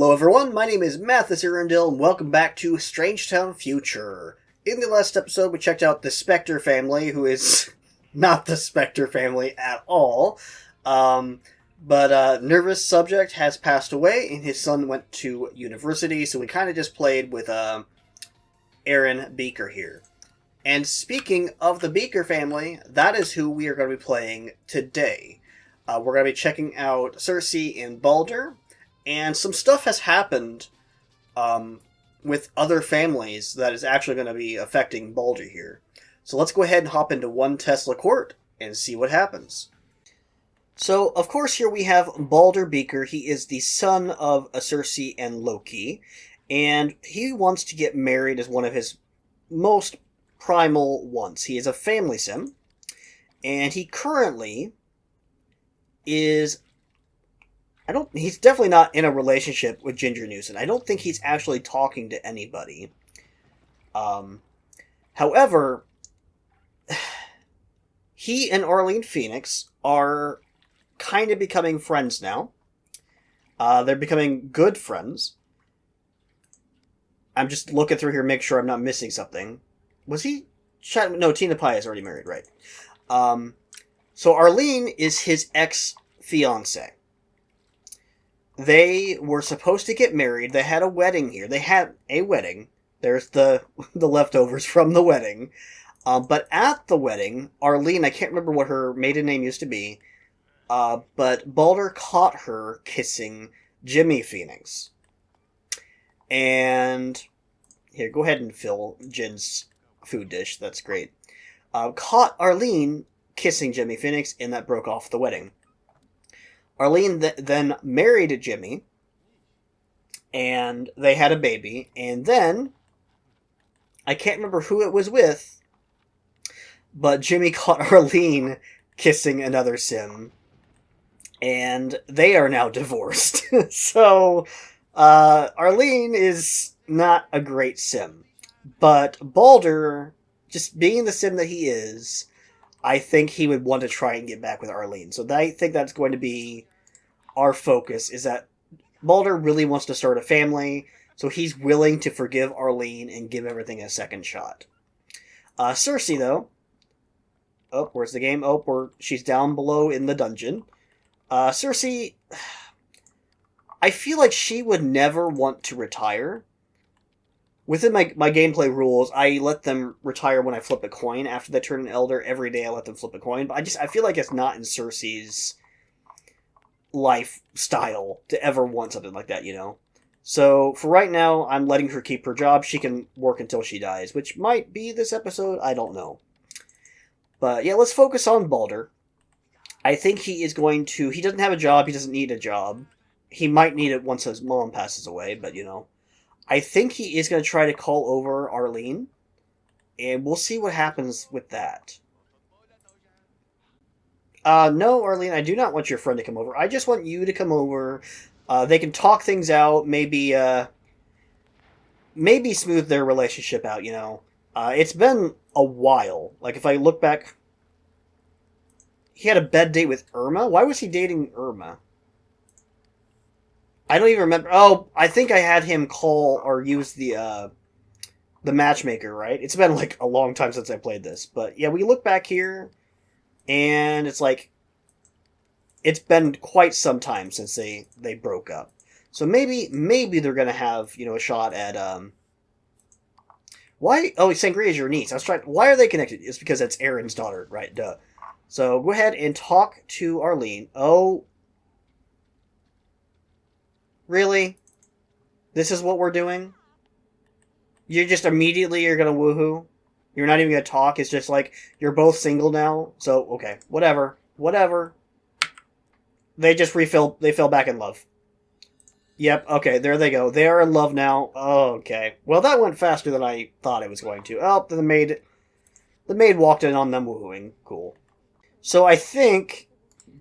Hello everyone, my name is Mathis Arundel, and welcome back to Strangetown Future. In the last episode, we checked out the Spectre family, who is not the Spectre family at all. But Nervous Subject has passed away, and his son went to university, so we kind of just played with Baldr Beaker here. And speaking of the Beaker family, that is who we are going to be playing today. We're going to be checking out Cersei and Baldr. And some stuff has happened with other families that is actually going to be affecting Baldr here. So let's go ahead and hop into one Tesla Court and see what happens. So, of course, here we have Baldr Beaker. He is the son of Cersei and Loki. And he wants to get married as one of his most primal wants. He is a family sim. And he currently is... he's definitely not in a relationship with Ginger Newson. I don't think he's actually talking to anybody. However, he and Arlene Phoenix are kind of becoming friends now. They're becoming good friends. I'm just looking through here, make sure I'm not missing something. Was he... No, Tina Pye is already married, right? So Arlene is his ex-fiancé. They were supposed to get married. They had a wedding here. They had a wedding. There's the leftovers from the wedding. But at the wedding, Arlene, I can't remember what her maiden name used to be, but Baldr caught her kissing Jimmy Phoenix. And here, go ahead and fill Jin's food dish. That's great. Caught Arlene kissing Jimmy Phoenix, and that broke off the wedding. Arlene then married Jimmy, and they had a baby, and then, I can't remember who it was with, but Jimmy caught Arlene kissing another sim, and they are now divorced. So, Arlene is not a great sim, but Baldr, just being the sim that he is, I think he would want to try and get back with Arlene. So I think that's going to be our focus, is that Baldr really wants to start a family, so he's willing to forgive Arlene and give everything a second shot. Cersei, though... Oh, where's the game? Oh, she's down below in the dungeon. Cersei... I feel like she would never want to retire. Within my gameplay rules, I let them retire when I flip a coin. After they turn an elder, every day I let them flip a coin. But I feel like it's not in Cersei's lifestyle to ever want something like that, you know? So, for right now, I'm letting her keep her job. She can work until she dies, which might be this episode, I don't know. But, yeah, let's focus on Baldr. I think he is going to... He doesn't have a job, he doesn't need a job. He might need it once his mom passes away, but, you know... I think he is going to try to call over Arlene, and we'll see what happens with that. No, Arlene, I do not want your friend to come over. I just want you to come over. They can talk things out, maybe smooth their relationship out, you know. It's been a while. Like, if I look back, he had a bed date with Irma? Why was he dating Irma? I don't even remember. Oh, I think I had him call or use the matchmaker, right? It's been like a long time since I played this. But yeah, we look back here, and it's like, it's been quite some time since they broke up. So maybe they're going to have, you know, a shot at, why? Oh, Sangria is your niece. Why are they connected? It's because that's Aaron's daughter, right? Duh. So go ahead and talk to Arlene. Oh, really? This is what we're doing? You're just immediately you're gonna woohoo? You're not even gonna talk? It's just like, you're both single now? So, okay. Whatever. They just they fell back in love. Yep, okay, there they go. They are in love now. Oh, okay. Well, that went faster than I thought it was going to. Oh, the maid walked in on them woohooing. Cool. So I think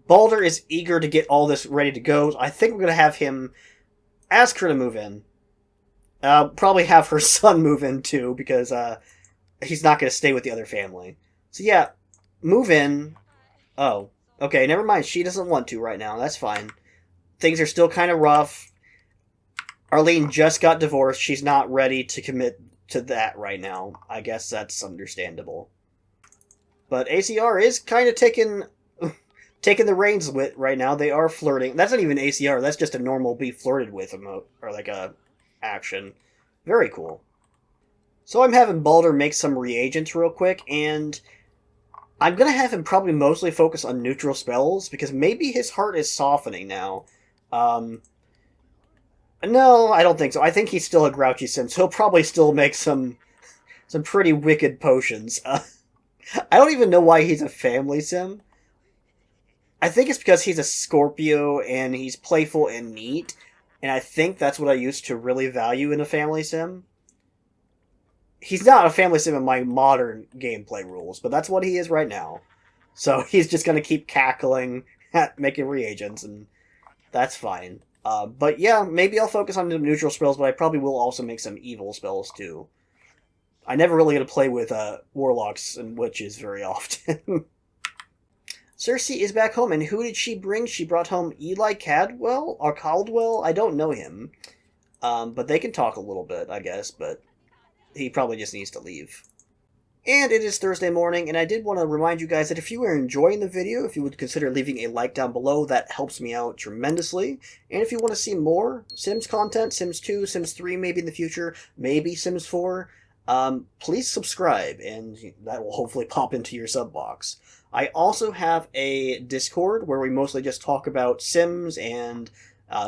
Baldr is eager to get all this ready to go. I think we're going to have him ask her to move in. Probably have her son move in too, because he's not going to stay with the other family. So yeah, move in. Oh, okay, never mind. She doesn't want to right now. That's fine. Things are still kind of rough. Arlene just got divorced. She's not ready to commit to that right now. I guess that's understandable. But ACR is kind of taking the reins with right now. They are flirting. That's not even ACR. That's just a normal be flirted with emote, or like a action. Very cool. So I'm having Baldr make some reagents real quick, and I'm going to have him probably mostly focus on neutral spells, because maybe his heart is softening now. No, I don't think so. I think he's still a grouchy sim, so he'll probably still make some pretty wicked potions. I don't even know why he's a family sim. I think it's because he's a Scorpio, and he's playful and neat, and I think that's what I used to really value in a family sim. He's not a family sim in my modern gameplay rules, but that's what he is right now. So he's just going to keep cackling, making reagents, and that's fine. But yeah, maybe I'll focus on the neutral spells, but I probably will also make some evil spells too. I never really get to play with warlocks and witches very often. Cersei is back home, and who did she bring? She brought home Eli Cadwell or Caldwell? I don't know him. But they can talk a little bit, I guess, but he probably just needs to leave. And it is Thursday morning, and I did want to remind you guys that if you are enjoying the video, if you would consider leaving a like down below, that helps me out tremendously. And if you want to see more Sims content, Sims 2, Sims 3 maybe in the future, maybe Sims 4, please subscribe, and that will hopefully pop into your sub box. I also have a Discord where we mostly just talk about Sims and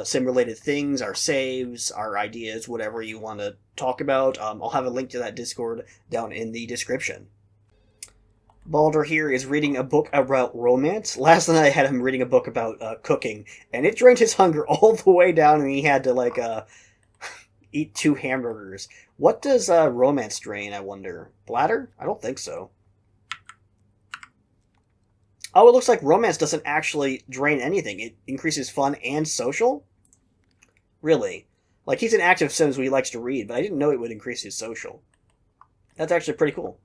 sim-related things, our saves, our ideas, whatever you want to talk about. I'll have a link to that Discord down in the description. Baldr here is reading a book about romance. Last night I had him reading a book about cooking, and it drained his hunger all the way down, and he had to, eat 2 hamburgers. What does romance drain, I wonder? Bladder? I don't think so. Oh, it looks like romance doesn't actually drain anything. It increases fun and social? Really? Like, he's an active sim, so he likes to read, but I didn't know it would increase his social. That's actually pretty cool.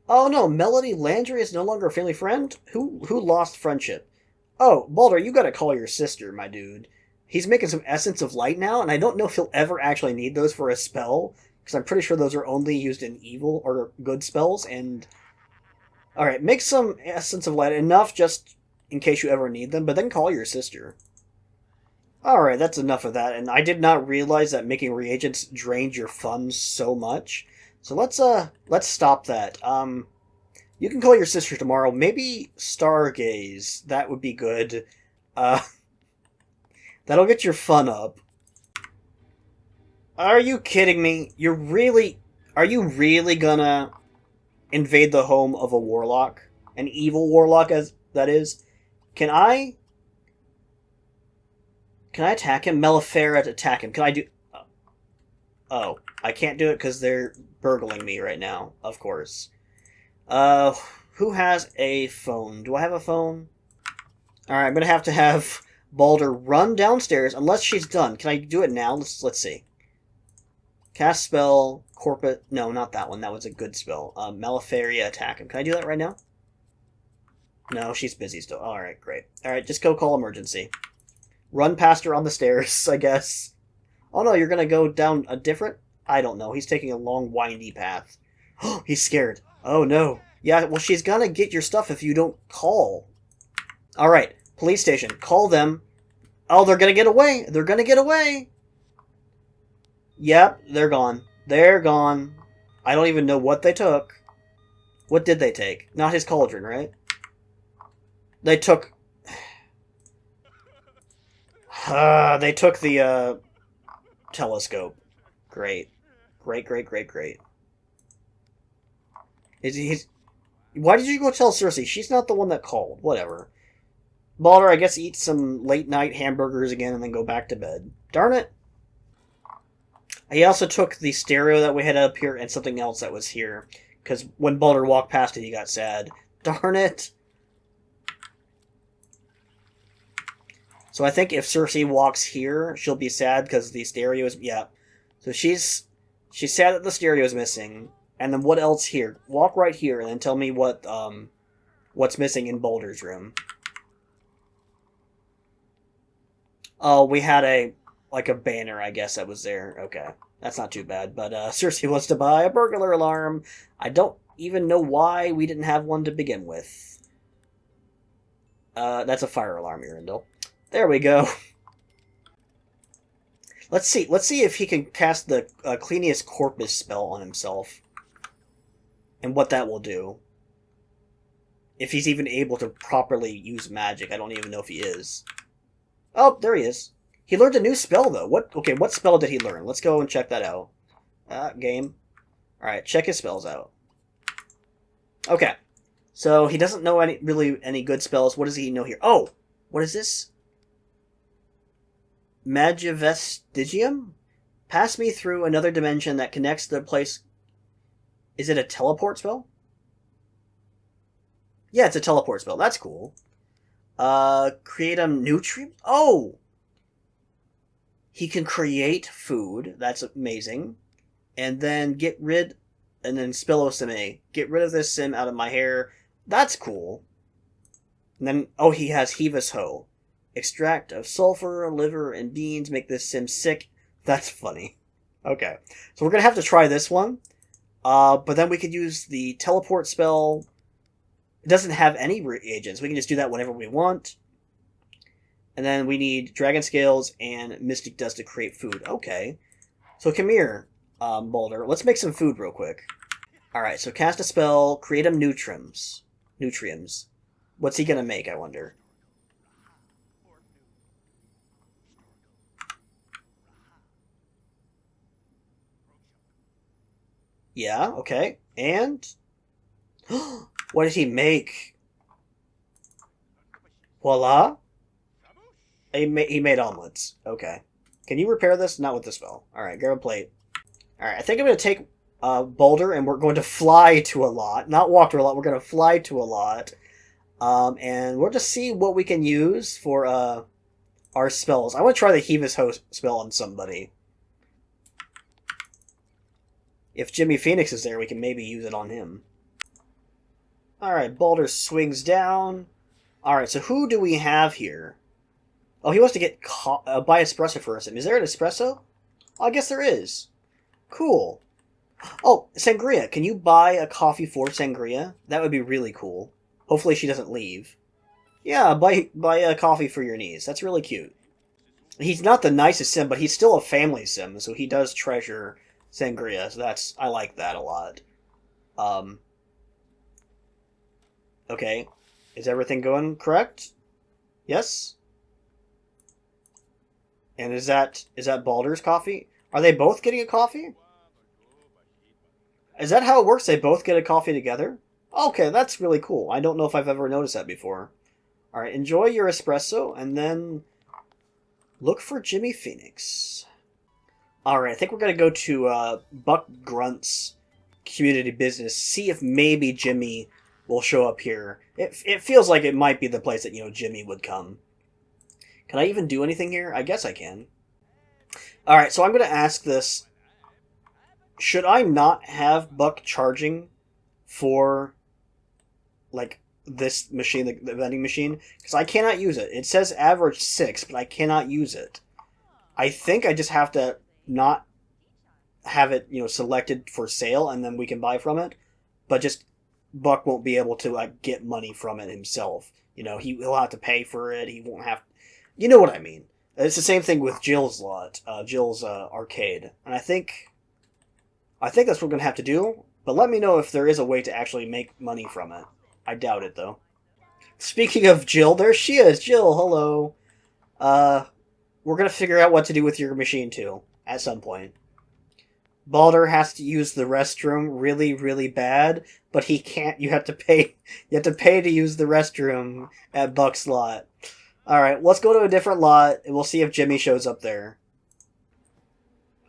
Oh no, Melody Landry is no longer a family friend? Who lost friendship? Oh, Baldr, you gotta call your sister, my dude. He's making some Essence of Light now, and I don't know if he'll ever actually need those for a spell, because I'm pretty sure those are only used in evil or good spells, and... Alright, make some Essence of Light, enough just in case you ever need them, but then call your sister. Alright, that's enough of that, and I did not realize that making reagents drained your funds so much. So let's stop that. You can call your sister tomorrow, maybe Stargaze, that would be good. That'll get your fun up. Are you kidding me? Are you really gonna invade the home of a warlock? An evil warlock, as that is? Can I attack him? Mellifera to attack him. Can I do... Oh, I can't do it because they're burgling me right now, of course. Who has a phone? Do I have a phone? Alright, I'm gonna have to have Baldr run downstairs, unless she's done. Can I do it now? Let's see. Cast spell, Corpus... No, not that one. That was a good spell. Mellifera attack him. Can I do that right now? No, she's busy still. Alright, great. Alright, just go call emergency. Run past her on the stairs, I guess. Oh no, you're gonna go down a different... I don't know. He's taking a long, windy path. Oh, he's scared. Oh no. Yeah, well, she's gonna get your stuff if you don't call. Alright, police station. Call them. Oh, they're gonna get away. They're gonna get away. Yep, they're gone. They're gone. I don't even know what they took. What did they take? Not his cauldron, right? They took... they took the, telescope. Great. Great, great, great, great. Why did you go tell Cersei? She's not the one that called. Whatever. Baldr, I guess, eat some late-night hamburgers again and then go back to bed. Darn it. He also took the stereo that we had up here and something else that was here. Because when Baldr walked past it, he got sad. Darn it. So I think if Cersei walks here, she'll be sad because the stereo is... Yeah. So she's sad that the stereo is missing. And then what else here? Walk right here and then tell me what's missing in Baldr's room. Oh, we had a like a banner, I guess, that was there. Okay, that's not too bad. But Cersei wants to buy a burglar alarm. I don't even know why we didn't have one to begin with. That's a fire alarm, Arundel. There we go. Let's see. Let's see if he can cast the Cleanius Corpus spell on himself, and what that will do. If he's even able to properly use magic, I don't even know if he is. Oh, there he is. He learned a new spell though. What? Okay, what spell did he learn? Let's go and check that out. Game. All right, check his spells out. Okay, so he doesn't know really any good spells. What does he know here? Oh, what is this? Magivestigium? Pass me through another dimension that connects the place. Is it a teleport spell? Yeah, it's a teleport spell. That's cool. Create a nutrient? Oh! He can create food. That's amazing. And then and then Spillosime. Get rid of this sim out of my hair. That's cool. And then, oh, he has Hevus Ho. Extract of sulfur, liver, and beans make this sim sick. That's funny. Okay. So we're going to have to try this one. But then we could use the teleport spell. It doesn't have any reagents. We can just do that whenever we want. And then we need dragon scales and mystic dust to create food. Okay. So come here, Baldr. Let's make some food real quick. Alright, so cast a spell, create a nutriums. What's he going to make, I wonder? Yeah, okay. And what did he make? Voila. He made omelets. Okay. Can you repair this? Not with the spell. Alright, grab a plate. Alright, I think I'm going to take Baldr and we're going to fly to a lot. Not walk to a lot, we're going to fly to a lot. And we'll just see what we can use for our spells. I want to try the Hevus Ho spell on somebody. If Jimmy Phoenix is there, we can maybe use it on him. Alright, Baldr swings down. Alright, so who do we have here? Oh, he wants to get buy espresso for us. Is there an espresso? Oh, I guess there is. Cool. Oh, Sangria. Can you buy a coffee for Sangria? That would be really cool. Hopefully she doesn't leave. Yeah, buy a coffee for your niece. That's really cute. He's not the nicest sim, but he's still a family sim, so he does treasure Sangria, so I like that a lot. Okay. Is everything going correct? Yes? And is that Baldr's coffee? Are they both getting a coffee? Is that how it works? They both get a coffee together? Okay, that's really cool. I don't know if I've ever noticed that before. Alright, enjoy your espresso, and then look for Jimmy Phoenix. Alright, I think we're going to go to Buck Grunt's community business, see if maybe Jimmy will show up here. It feels like it might be the place that, Jimmy would come. Can I even do anything here? I guess I can. Alright, so I'm going to ask this. Should I not have Buck charging for, like, this machine, the vending machine? Because I cannot use it. It says average 6, but I cannot use it. I think I just have to not have it, selected for sale, and then we can buy from it. But just, Buck won't be able to, like, get money from it himself. He'll have to pay for it. He won't have... You know what I mean. It's the same thing with Jill's lot, Jill's arcade. And I think that's what we're going to have to do. But let me know if there is a way to actually make money from it. I doubt it, though. Speaking of Jill, there she is. Jill, hello. We're going to figure out what to do with your machine, too, at some point. Baldr has to use the restroom really, really bad, but he can't. You have to pay to use the restroom at Buck's lot. Alright, let's go to a different lot, and we'll see if Jimmy shows up there.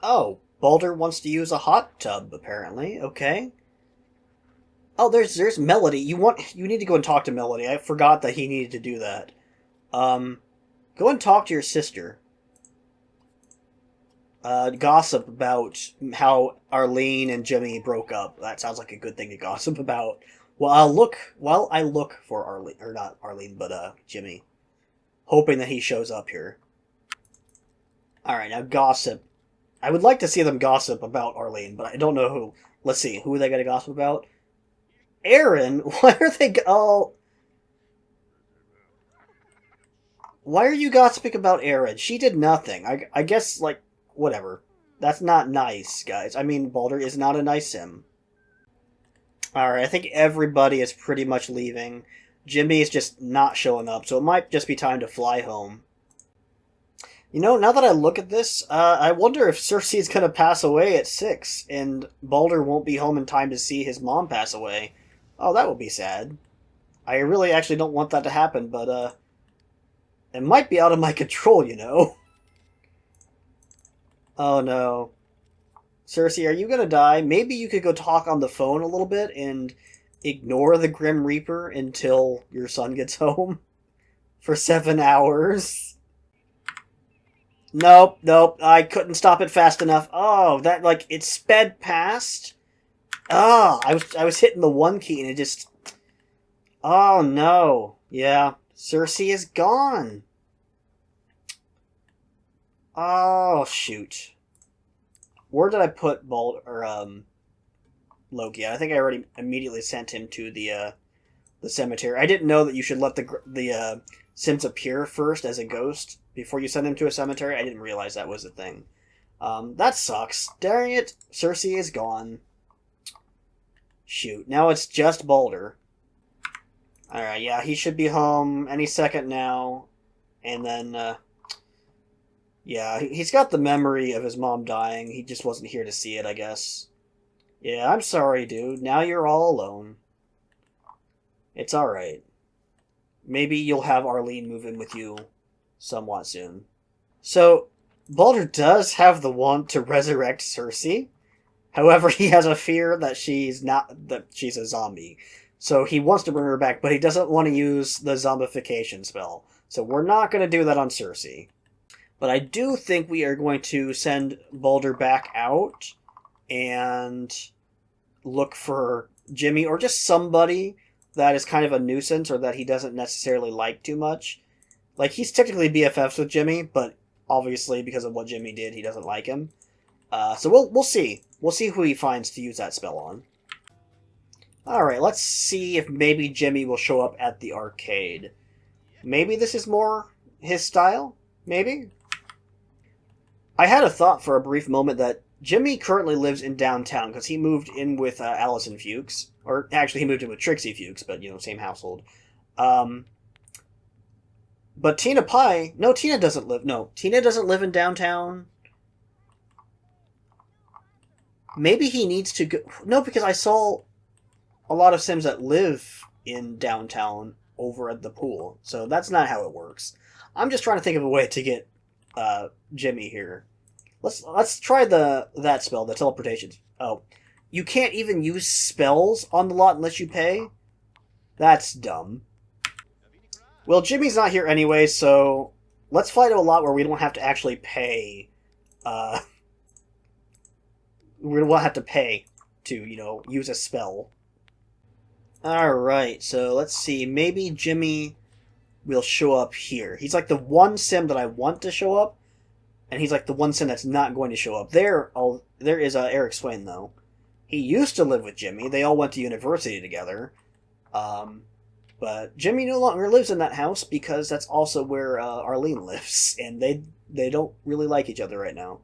Oh, Baldr wants to use a hot tub, apparently. Okay. Oh, there's Melody. You need to go and talk to Melody. I forgot that he needed to do that. Go and talk to your sister. Gossip about how Arlene and Jimmy broke up. That sounds like a good thing to gossip about. Well, I look for Arlene, or not Arlene, but Jimmy. Hoping that he shows up here. Alright, now gossip. I would like to see them gossip about Arlene, but I don't know who. Let's see, who are they going to gossip about? Aaron? Why are they... Oh... Why are you gossiping about Aaron? She did nothing. I guess, like, whatever. That's not nice, guys. I mean, Baldr is not a nice sim. Alright, I think everybody is pretty much leaving. Jimmy is just not showing up, so it might just be time to fly home. You know, now that I look at this, I wonder if Cersei is going to pass away at 6, and Baldr won't be home in time to see his mom pass away. Oh, that would be sad. I really actually don't want that to happen, but, it might be out of my control, you know? Oh, no. Cersei, are you going to die? Maybe you could go talk on the phone a little bit and ignore the Grim Reaper until your son gets home for 7 hours. Nope, I couldn't stop it fast enough. Oh, that, like, it sped past. Oh, I was hitting the 1 key and it just... Oh, no. Yeah, Cersei is gone. Oh, shoot. Where did I put Loki? I think I already immediately sent him to the cemetery. I didn't know that you should let the Sims appear first as a ghost before you send him to a cemetery. I didn't realize that was a thing. That sucks. Dang it, Cersei is gone. Shoot, now it's just Baldr. Alright, yeah, he should be home any second now. And then, yeah, he's got the memory of his mom dying. He just wasn't here to see it, I guess. Yeah, I'm sorry, dude. Now you're all alone. It's alright. Maybe you'll have Arlene move in with you somewhat soon. So, Baldr does have the want to resurrect Cersei. However, he has a fear that she's a zombie. So he wants to bring her back, but he doesn't want to use the zombification spell. So we're not going to do that on Cersei. But I do think we are going to send Baldr back out and look for Jimmy or just somebody that is kind of a nuisance or that he doesn't necessarily like too much. Like, he's technically BFFs with Jimmy, but obviously because of what Jimmy did, he doesn't like him. So we'll see. We'll see who he finds to use that spell on. Alright, let's see if maybe Jimmy will show up at the arcade. Maybe this is more his style? Maybe? I had a thought for a brief moment that Jimmy currently lives in downtown because he moved in with Allison Fuchs. Or actually, he moved in with Trixie Fuchs, but, you know, same household. But Tina Pie... No, Tina doesn't live in downtown. Maybe he needs to go... No, because I saw a lot of Sims that live in downtown over at the pool. So that's not how it works. I'm just trying to think of a way to get Jimmy here. Let's try that spell, the teleportation. Oh, you can't even use spells on the lot unless you pay? That's dumb. Well, Jimmy's not here anyway, so let's fly to a lot where we don't have to actually pay. We won't have to pay to, you know, use a spell. Alright, so let's see. Maybe Jimmy will show up here. He's like the one sim that I want to show up, and he's like the one sim that's not going to show up. There is Eric Swain, though. He used to live with Jimmy. They all went to university together. But Jimmy no longer lives in that house because that's also where Arlene lives, and they don't really like each other right now.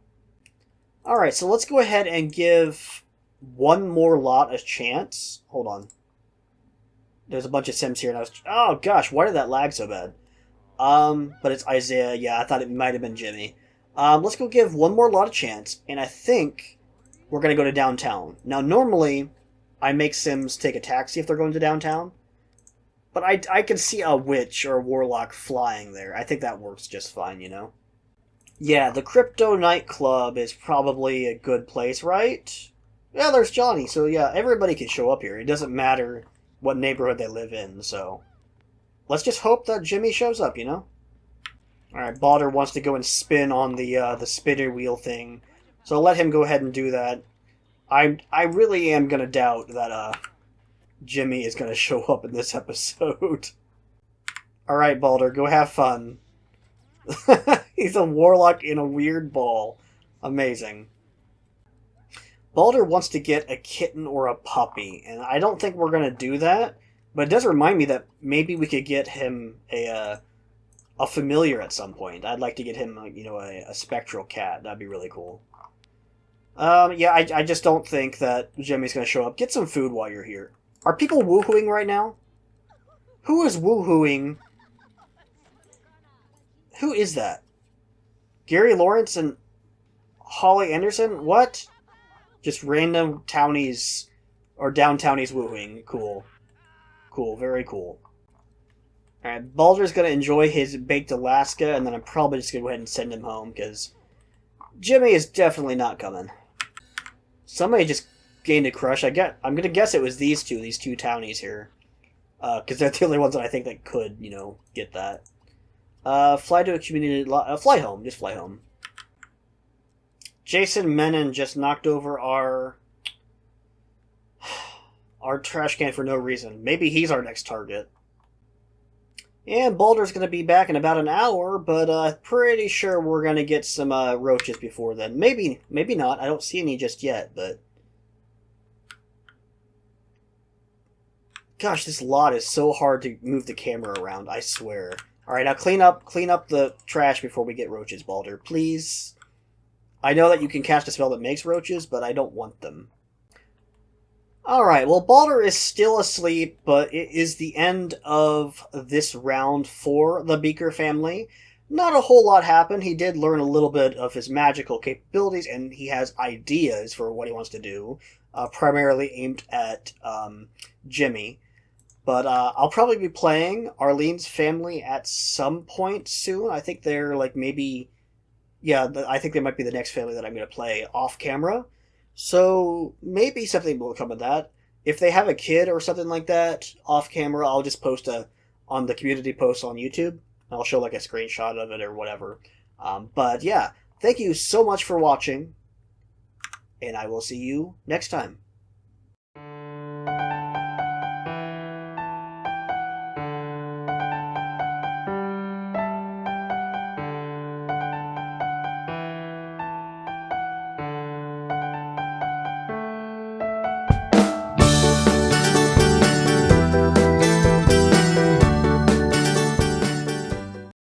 Alright, so let's go ahead and give one more lot a chance. Hold on. There's a bunch of Sims here, and oh gosh, why did that lag so bad? But it's Isaiah. Yeah, I thought it might have been Jimmy. Let's go give one more lot a chance, and I think we're going to go to downtown. Now, normally, I make Sims take a taxi if they're going to downtown, but I can see a witch or a warlock flying there. I think that works just fine, you know? Yeah, the Crypto Nightclub is probably a good place, right? Yeah, there's Johnny, so yeah, everybody can show up here. It doesn't matter what neighborhood they live in, so let's just hope that Jimmy shows up, you know? Alright, Baldr wants to go and spin on the spinner wheel thing, so I'll let him go ahead and do that. I really am gonna doubt that Jimmy is gonna show up in this episode. Alright, Baldr, go have fun. He's a warlock in a weird ball. Amazing. Baldr wants to get a kitten or a puppy, and I don't think we're going to do that, but it does remind me that maybe we could get him a familiar at some point. I'd like to get him, a spectral cat. That'd be really cool. Yeah, I just don't think that Jimmy's going to show up. Get some food while you're here. Are people woohooing right now? Who is woohooing? Who is that? Gary Lawrence and Holly Anderson? What? Just random townies or downtownies woohooing. Cool. Cool, very cool. Alright, Baldr's gonna enjoy his baked Alaska, and then I'm probably just gonna go ahead and send him home, because Jimmy is definitely not coming. Somebody just gained a crush. I'm gonna guess it was these two townies here. Because they're the only ones that I think that could, get that. Fly to a community... fly home. Just fly home. Jason Menon just knocked over our trash can for no reason. Maybe he's our next target. And Baldr's going to be back in about an hour, but pretty sure we're going to get some roaches before then. Maybe not. I don't see any just yet, but... Gosh, this lot is so hard to move the camera around, I swear. Alright, now clean up the trash before we get roaches, Baldr. Please. I know that you can cast a spell that makes roaches, but I don't want them. Alright, well, Baldr is still asleep, but it is the end of this round for the Beaker family. Not a whole lot happened. He did learn a little bit of his magical capabilities, and he has ideas for what he wants to do, primarily aimed at Jimmy. But I'll probably be playing Arlene's family at some point soon. I think they're maybe... Yeah, I think they might be the next family that I'm going to play off camera. So maybe something will come of that. If they have a kid or something like that off camera, I'll just post on the community post on YouTube. I'll show a screenshot of it or whatever. But yeah, thank you so much for watching. And I will see you next time.